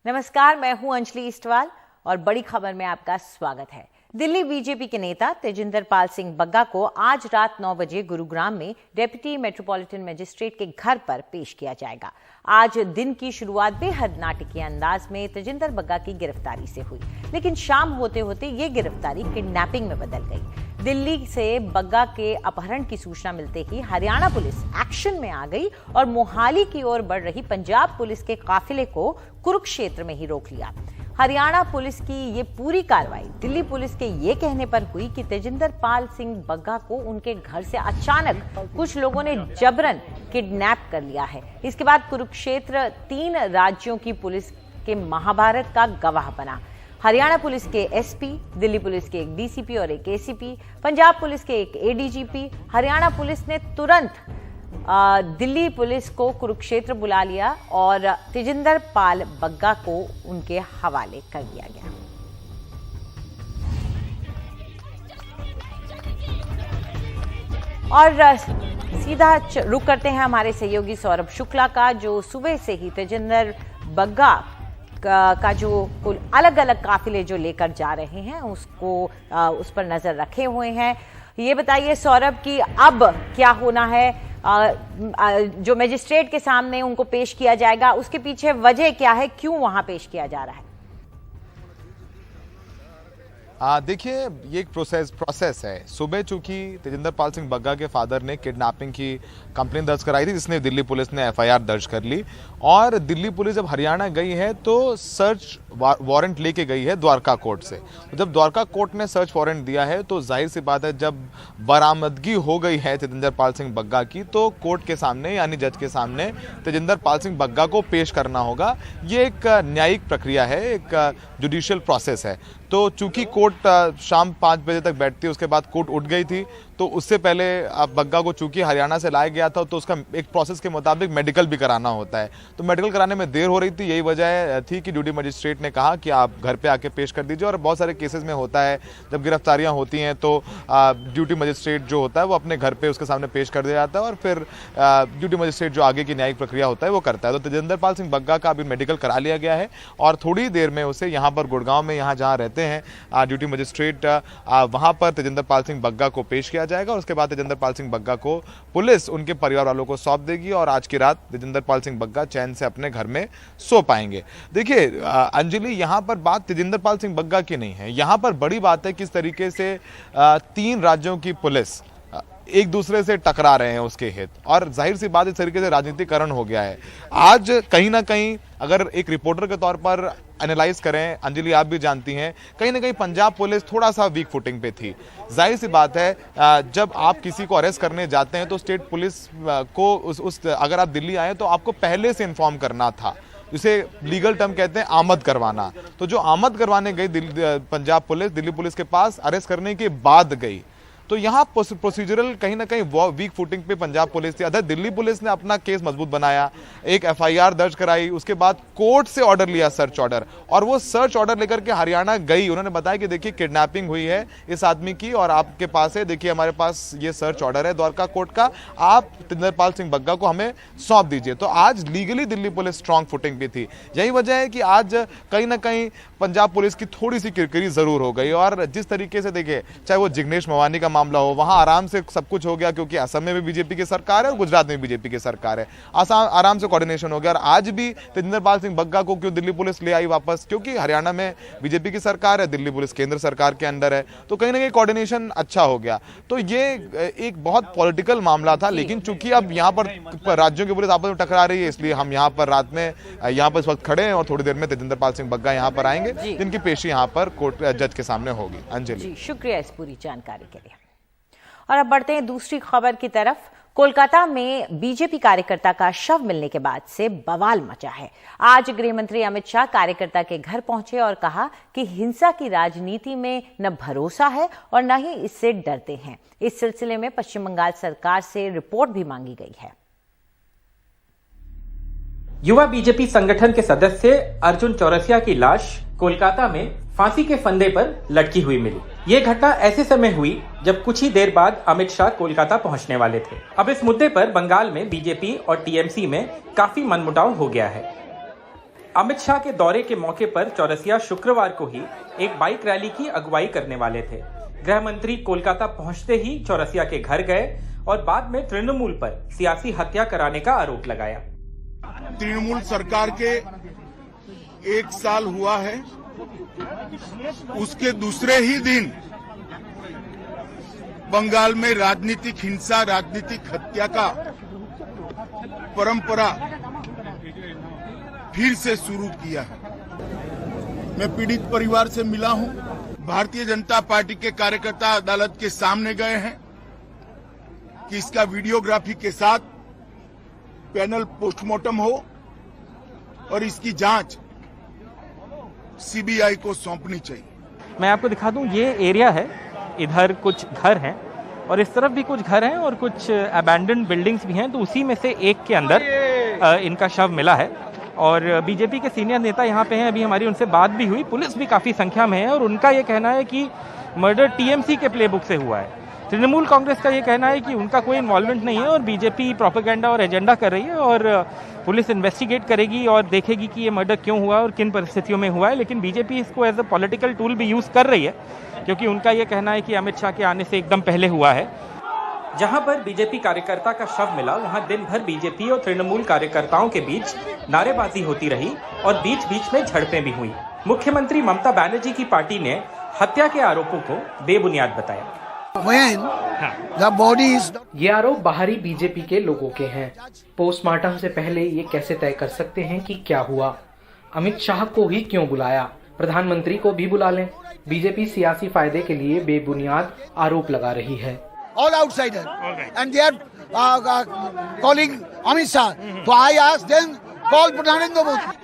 नमस्कार, मैं हूं अंजलि इस्टवाल और बड़ी खबर में आपका स्वागत है। दिल्ली बीजेपी के नेता तेजिंदर पाल सिंह बग्गा को आज रात 9 बजे गुरुग्राम में डेप्यूटी मेट्रोपॉलिटन मजिस्ट्रेट के घर पर पेश किया जाएगा। आज दिन की शुरुआत बेहद नाटकीय अंदाज में तेजिंदर बग्गा की गिरफ्तारी से हुई, लेकिन शाम होते होते ये गिरफ्तारी किडनैपिंग में बदल गई। दिल्ली से बग्गा के अपहरण की सूचना मिलते ही हरियाणा पुलिस एक्शन में आ गई और मोहाली की ओर बढ़ रही पंजाब पुलिस के काफिले को कुरुक्षेत्र में ही रोक लिया। हरियाणा पुलिस की ये पूरी कार्रवाई दिल्ली पुलिस के ये कहने पर हुई कि तेजिंदर पाल सिंह बग्गा को उनके घर से अचानक कुछ लोगों ने जबरन किडनैप कर लिया है। इसके बाद कुरुक्षेत्र 3 राज्यों की पुलिस के महाभारत का गवाह बना। हरियाणा पुलिस के एसपी, दिल्ली पुलिस के एक डीसीपी और एक एसीपी, पंजाब पुलिस के एक एडीजीपी, हरियाणा पुलिस ने तुरंत दिल्ली पुलिस को कुरुक्षेत्र बुला लिया और तेजिंदर पाल बग्गा को उनके हवाले कर दिया गया। और सीधा रुख करते हैं हमारे सहयोगी सौरभ शुक्ला का, जो सुबह से ही तेजिंदर बग्गा का जो कुल अलग अलग काफिले जो लेकर जा रहे हैं उस पर नजर रखे हुए हैं। ये बताइए सौरभ कि अब क्या होना है, जो मजिस्ट्रेट के सामने उनको पेश किया जाएगा, उसके पीछे वजह क्या है, क्यों वहां पेश किया जा रहा है? देखिए, ये एक प्रोसेस है। सुबह चूंकि तेजिंदर पाल सिंह बग्गा के फादर ने किडनैपिंग की कंप्लेंट दर्ज कराई थी, जिसने दिल्ली पुलिस ने एफआईआर दर्ज कर ली और दिल्ली पुलिस जब हरियाणा गई है तो सर्च वारंट लेके गई है द्वारका कोर्ट से। तो जब द्वारका कोर्ट ने सर्च वारंट दिया है तो जाहिर सी बात है, जब बरामदगी हो गई है तेजिंदर पाल सिंह बग्गा की, तो कोर्ट के सामने यानी जज के सामने तेजिंदर पाल सिंह बग्गा को पेश करना होगा। ये एक न्यायिक प्रक्रिया है, एक जुडिशियल प्रोसेस है। तो चूंकि कोर्ट शाम 5 बजे तक बैठती है, उसके बाद कोर्ट उठ गई थी, तो उससे पहले बग्गा को चूंकि हरियाणा से लाया गया था तो उसका एक प्रोसेस के मुताबिक मेडिकल भी कराना होता है। तो मेडिकल कराने में देर हो रही थी, यही वजह थी कि ड्यूटी मजिस्ट्रेट ने कहा कि आप घर पे आके पेश कर दीजिए। और बहुत सारे केसेस में होता है, जब गिरफ्तारियां होती हैं तो ड्यूटी मजिस्ट्रेट जो होता है वो अपने घर पे उसके सामने पेश कर दिया जाता है और फिर ड्यूटी मजिस्ट्रेट जो आगे की न्यायिक प्रक्रिया होता है वो करता है। तो तेजिंदर पाल सिंह बग्गा का अभी मेडिकल करा लिया गया है और थोड़ी देर में उसे यहाँ पर गुड़गांव में जहाँ रहते हैं ड्यूटी मजिस्ट्रेट, वहाँ पर तेजिंदर पाल सिंह बग्गा को पेश किया जाएगा और उसके बाद तेजिंदर पाल सिंह बग्गा को पुलिस उनके परिवार वालों को सौंप देगी और आज की रात तेजिंदर पाल सिंह बग्गा चैन से अपने घर में सो पाएंगे। देखिए अंजलि, यहाँ पर बात तेजिंदर पाल सिंह बग्गा की नहीं है, यहाँ पर बड़ी बात है किस तरीके से 3 राज्यों की पुलिस एक दूसरे से टकरा रहे हैं उसके हित, और जाहिर सी बात इस तरीके से राजनीतिकरण हो गया है। आज कहीं ना कहीं अगर एक रिपोर्टर के तौर पर एनालाइज करें, अंजलि आप भी जानती हैं, कहीं ना कहीं पंजाब पुलिस थोड़ा सा वीक फुटिंग पे थी। जाहिर सी बात है, जब आप किसी को अरेस्ट करने जाते हैं तो स्टेट पुलिस को अगर आप दिल्ली आए तो आपको पहले से इन्फॉर्म करना था, जिसे लीगल टर्म कहते हैं आमद करवाना। तो जो आमद करवाने गई पंजाब पुलिस दिल्ली पुलिस के पास, अरेस्ट करने के बाद गई, तो यहाँ प्रोसीजरल कहीं ना कहीं वीक फुटिंग पे पंजाब पुलिस थी। अदर दिल्ली पुलिस ने अपना केस मजबूत बनाया, एक एफआईआर दर्ज कराई, उसके बाद कोर्ट से ऑर्डर लिया, सर्च ऑर्डर, और वो सर्च ऑर्डर लेकर के हरियाणा गई। उन्होंने बताया कि देखिए किडनैपिंग हुई है इस आदमी की और आपके पास है, देखिए हमारे पास ये सर्च ऑर्डर है द्वारका कोर्ट का, आप तेजिंदर पाल सिंह बग्गा को हमें सौंप दीजिए। तो आज legally Delhi police strong footing पे थी। यही वजह है कि आज कहीं ना कहीं पंजाब पुलिस की थोड़ी सी किरकिरी जरूर हो गई। और जिस तरीके से देखिए, चाहे वो जिग्नेश मेवानी का मामला हो, वहां आराम से सब कुछ हो गया क्योंकि असम में भी बीजेपी की सरकार है और गुजरात में भी बीजेपी की सरकार है, आराम से कोऑर्डिनेशन हो गया। और आज भी तेजिंदर पाल सिंह बग्गा को क्यों दिल्ली पुलिस ले आई वापस, क्योंकि हरियाणा में बीजेपी की सरकार है, दिल्ली पुलिस केंद्र सरकार के अंदर है, तो कहीं ना कहीं कोऑर्डिनेशन अच्छा हो गया। तो ये एक बहुत पॉलिटिकल मामला था, लेकिन चूंकि अब यहाँ पर राज्यों की पुलिस आपस में टकरा रही है, इसलिए हम यहाँ पर रात में यहाँ पर इस वक्त खड़े हैं और थोड़ी देर में तेजिंदर पाल सिंह बग्गा यहाँ पर आएंगे, जिनकी पेशी यहाँ पर कोर्ट जज के सामने होगी। अंजलि, शुक्रिया इस पूरी जानकारी के लिए। और अब बढ़ते हैं दूसरी खबर की तरफ। कोलकाता में बीजेपी कार्यकर्ता का शव मिलने के बाद से बवाल मचा है। आज गृह मंत्री अमित शाह कार्यकर्ता के घर पहुंचे और कहा कि हिंसा की राजनीति में न भरोसा है और न ही इससे डरते हैं। इस सिलसिले में पश्चिम बंगाल सरकार से रिपोर्ट भी मांगी गई है। युवा बीजेपी संगठन के सदस्य अर्जुन चौरसिया की लाश कोलकाता में फांसी के फंदे पर लटकी हुई मिली। ये घटना ऐसे समय हुई जब कुछ ही देर बाद अमित शाह कोलकाता पहुंचने वाले थे। अब इस मुद्दे पर बंगाल में बीजेपी और टीएमसी में काफी मनमुटाव हो गया है। अमित शाह के दौरे के मौके पर चौरसिया शुक्रवार को ही एक बाइक रैली की अगुवाई करने वाले थे। गृह मंत्री कोलकाता पहुंचते ही चौरसिया के घर गए और बाद में तृणमूल पर सियासी हत्या कराने का आरोप लगाया। तृणमूल सरकार के 1 साल हुआ है, उसके दूसरे ही दिन बंगाल में राजनीतिक हिंसा, राजनीतिक हत्या का परंपरा फिर से शुरू किया है। मैं पीड़ित परिवार से मिला हूं। भारतीय जनता पार्टी के कार्यकर्ता अदालत के सामने गए हैं कि इसका वीडियोग्राफी के साथ पैनल पोस्टमार्टम हो और इसकी जांच सीबीआई को सौंपनी चाहिए। मैं आपको दिखा दूं, ये एरिया है, इधर कुछ घर हैं और इस तरफ भी कुछ घर हैं और कुछ अबैंडन्ड बिल्डिंग्स भी हैं। तो उसी में से एक के अंदर इनका शव मिला है और बीजेपी के सीनियर नेता यहाँ पे हैं। अभी हमारी उनसे बात भी हुई। पुलिस भी काफ़ी संख्या में है और उनका ये कहना है कि मर्डर टीएमसी के प्लेबुक से हुआ है। तृणमूल कांग्रेस का ये कहना है कि उनका कोई इन्वॉल्वमेंट नहीं है और बीजेपी प्रोपेगेंडा और एजेंडा कर रही है और पुलिस इन्वेस्टिगेट करेगी और देखेगी कि ये मर्डर क्यों हुआ और किन परिस्थितियों में हुआ है। लेकिन बीजेपी इसको एज अ पॉलिटिकल टूल भी यूज़ कर रही है क्योंकि उनका ये कहना है कि अमित शाह के आने से एकदम पहले हुआ है। जहां पर बीजेपी कार्यकर्ता का शव मिला, वहां दिन भर बीजेपी और तृणमूल कार्यकर्ताओं के बीच नारेबाजी होती रही और बीच बीच में झड़पें भी हुई। मुख्यमंत्री ममता बनर्जी की पार्टी ने हत्या के आरोपों को बेबुनियाद बताया। ये आरोप बाहरी बीजेपी के लोगों के हैं। पोस्टमार्टम से पहले ये कैसे तय कर सकते हैं कि क्या हुआ? अमित शाह को ही क्यों बुलाया? प्रधानमंत्री को भी बुला लें। बीजेपी सियासी फायदे के लिए बेबुनियाद आरोप लगा रही है। All outsider, and they are calling Amit Shah. So I ask them, call Narendra Modi.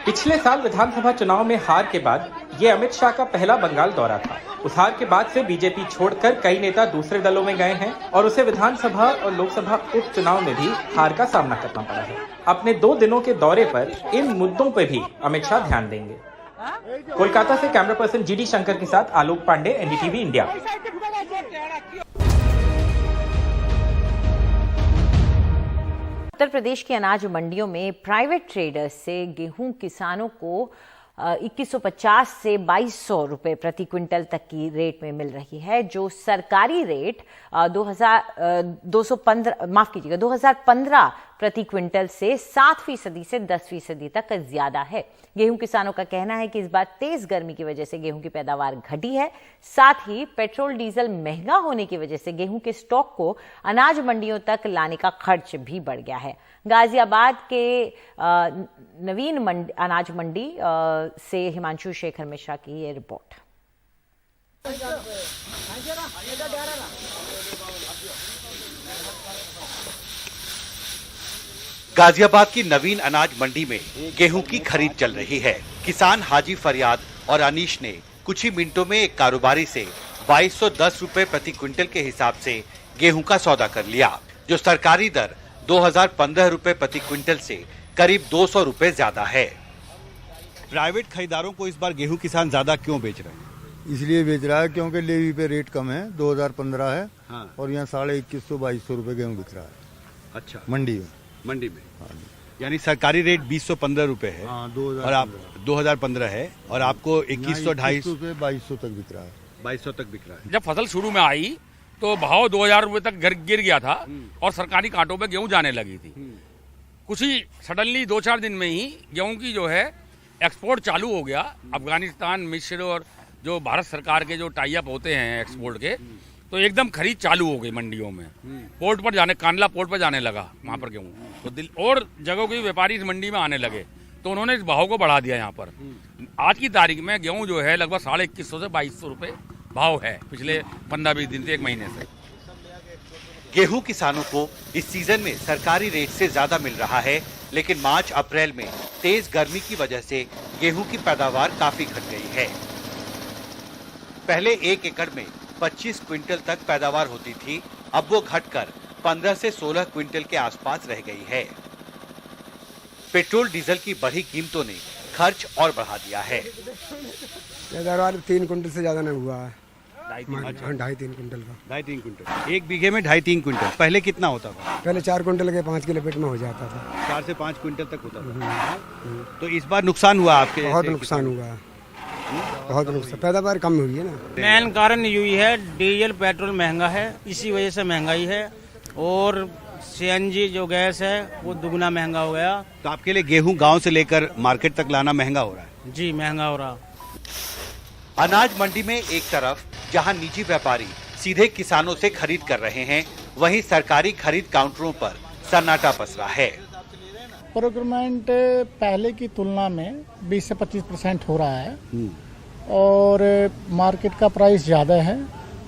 पिछले साल विधानसभा चुनाव में हार के बाद ये अमित शाह का पहला बंगाल दौरा था। उस हार के बाद से बीजेपी छोड़कर कई नेता दूसरे दलों में गए हैं और उसे विधानसभा और लोकसभा उपचुनाव में भी हार का सामना करना पड़ा है। अपने 2 दिनों के दौरे पर इन मुद्दों पर भी अमित शाह ध्यान देंगे। कोलकाता से कैमरा पर्सन जीडी शंकर के साथ आलोक पांडे, एनडीटीवी इंडिया। उत्तर प्रदेश की अनाज मंडियों में प्राइवेट ट्रेडर्स से गेहूं किसानों को 2150 से 2200 रुपए प्रति क्विंटल तक की रेट में मिल रही है, जो सरकारी रेट 2015 प्रति क्विंटल से 7% से 10% तक ज्यादा है। गेहूं किसानों का कहना है कि इस बार तेज गर्मी की वजह से गेहूं की पैदावार घटी है। साथ ही पेट्रोल डीजल महंगा होने की वजह से गेहूं के स्टॉक को अनाज मंडियों तक लाने का खर्च भी बढ़ गया है। गाजियाबाद के नवीन अनाज मंडी से हिमांशु शेखर मिश्रा की ये रिपोर्ट। गाजियाबाद की नवीन अनाज मंडी में गेहूं की खरीद चल रही है। किसान हाजी फरियाद और अनीश ने कुछ ही मिनटों में एक कारोबारी से 2210 रुपए प्रति क्विंटल के हिसाब से गेहूं का सौदा कर लिया, जो सरकारी दर 2015 रुपए प्रति क्विंटल से करीब 200 रुपए ज्यादा है। प्राइवेट खरीदारों को इस बार गेहूं किसान ज्यादा क्यों बेच रहे हैं? इसलिए बेच रहा है क्योंकि लेवी पे रेट कम है, 2015 है। हाँ। और यहाँ 2150-2200 रुपए गेहूं बिक रहा है। अच्छा, मंडी में। मंडी में यानी सरकारी रेट 2115 रुपए है। हाँ, और आप 2015 है और आपको 2100-2200 रुपए 2200 तक बिक रहा है। 2200 तक बिक रहा है। जब फसल शुरू में आई तो भाव 2000 रुपए तक गिर गया था और सरकारी कांटों पे गेहूं जाने लगी थी। कुछ ही सडनली 2-4 दिन में ही गेहूं की जो है एक्सपोर्ट चालू हो गया। अफगानिस्तान, मिस्र और जो भारत सरकार के जो टाई अप होते हैं एक्सपोर्ट के, तो एकदम खरीद चालू हो गई मंडियों में। पोर्ट पर जाने, कांडला पोर्ट पर जाने लगा वहाँ पर गेहूँ, तो और जगहों के व्यापारी इस मंडी में आने लगे, तो उन्होंने इस भाव को बढ़ा दिया। यहाँ पर आज की तारीख में गेहूँ जो है लगभग 2150 से 2200 रुपए भाव है पिछले 15-20 दिन से, 1 महीने से। गेहूं किसानों को इस सीजन में सरकारी रेट से ज्यादा मिल रहा है, लेकिन मार्च अप्रैल में तेज गर्मी की वजह से गेहूं की पैदावार काफी घट गई है। पहले 1 एकड़ में 25 क्विंटल तक पैदावार होती थी, अब वो घटकर 15 से 16 क्विंटल के आसपास रह गई है। पेट्रोल डीजल की बढ़ी कीमतों ने खर्च और बढ़ा दिया है। पैदावार 3 क्विंटल से ज्यादा नहीं हुआ है। अच्छा, 2.5-3 कुंटल का। 2.5-3 क्विंटल। एक बीघे में 2.5-3 क्विंटल। पहले कितना होता था? पहले 4 कुंटल के 5 किलो पेट में हो जाता था। 4 से 5 क्विंटल तक होता था। तो इस बार नुकसान हुआ आपके? बहुत नुकसान हुआ, बहुत नुकसान, पैदावार कम हुई है ना। मेन कारण यही है, डीजल पेट्रोल महंगा है, इसी वजह से महंगाई है। और सीएनजी जो गैस है वो दुगना महंगा हो गया। तो आपके लिए गेहूं गांव से लेकर मार्केट तक लाना महंगा हो रहा है? जी महंगा हो रहा। अनाज मंडी में एक तरफ जहां निजी व्यापारी सीधे किसानों से खरीद कर रहे हैं, वहीं सरकारी खरीद काउंटरों पर सन्नाटा पसरा है। प्रोक्योरमेंट पहले की तुलना में 20 से 25% हो रहा है और मार्केट का प्राइस ज़्यादा है,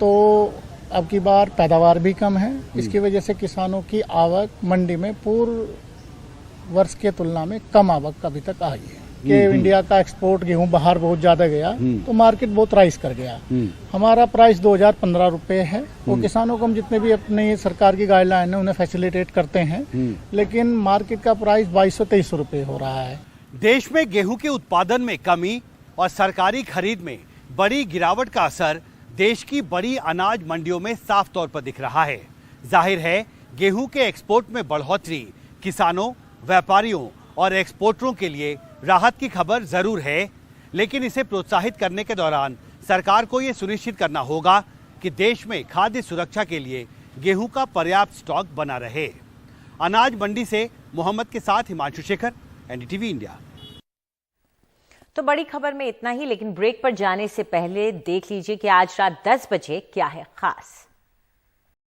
तो अब की बार पैदावार भी कम है। इसकी वजह से किसानों की आवक मंडी में पूर्व वर्ष के तुलना में कम आवक अभी तक आई है कि इंडिया का एक्सपोर्ट गेहूं बाहर बहुत ज़्यादा गया तो मार्केट बहुत राइज कर गया। हमारा प्राइस 2015 रुपये है। वो किसानों को हम जितने भी अपने सरकार की गाइडलाइन है उन्हें फैसिलिटेट करते हैं, लेकिन मार्केट का प्राइस 2200-2300 रुपये हो रहा है। देश में गेहूं के उत्पादन में कमी और सरकारी खरीद में बड़ी गिरावट का असर देश की बड़ी अनाज मंडियों में साफ तौर पर दिख रहा है। जाहिर है गेहूं के एक्सपोर्ट में बढ़ोतरी किसानों, व्यापारियों और एक्सपोर्टरों के लिए राहत की खबर जरूर है, लेकिन इसे प्रोत्साहित करने के दौरान सरकार को यह सुनिश्चित करना होगा कि देश में खाद्य सुरक्षा के लिए गेहूं का पर्याप्त स्टॉक बना रहे। अनाज मंडी से मोहम्मद के साथ हिमांशु शेखर, एनडीटीवी इंडिया। तो बड़ी खबर में इतना ही, लेकिन ब्रेक पर जाने से पहले देख लीजिए कि आज रात 10 बजे क्या है खास।